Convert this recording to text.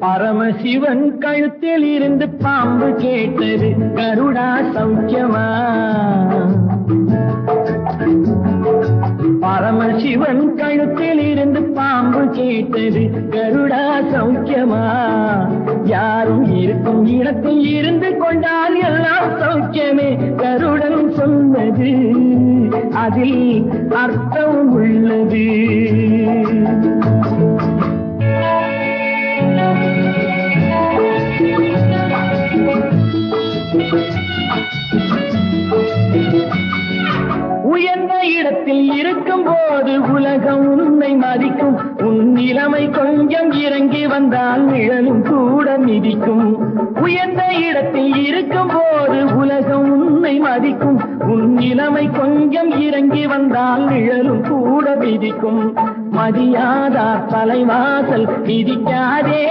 பரமசிவன் கழுத்தில் இருந்து பாம்பு கேட்டது, கருடா சௌக்கியமா? பரமசிவன் கழுத்தில் இருந்து பாம்பு கேட்டது, கருடா சௌக்கியமா? யாரும் இருக்கும் இடத்தில் இருந்து கொண்டால் எல்லாம் சௌக்கியமே, கருடன் சொன்னது அதில் அர்த்தம் உள்ளது. உயர்ந்த இடத்தில் இருக்கும் போது உலகம் உன்னை மதிக்கும், உன் நிலைமை கொஞ்சம் இறங்கி வந்தால் நிழலும் கூட மிதிக்கும். உயர்ந்த இடத்தில் இருக்கும் போது உலகம் உன்னை மதிக்கும், உன் நிலைமை கொஞ்சம் இறங்கி வந்தால் நிழலும் கூட மிதிக்கும். மதியாதார் தலைவாசல் மிதிக்காதே.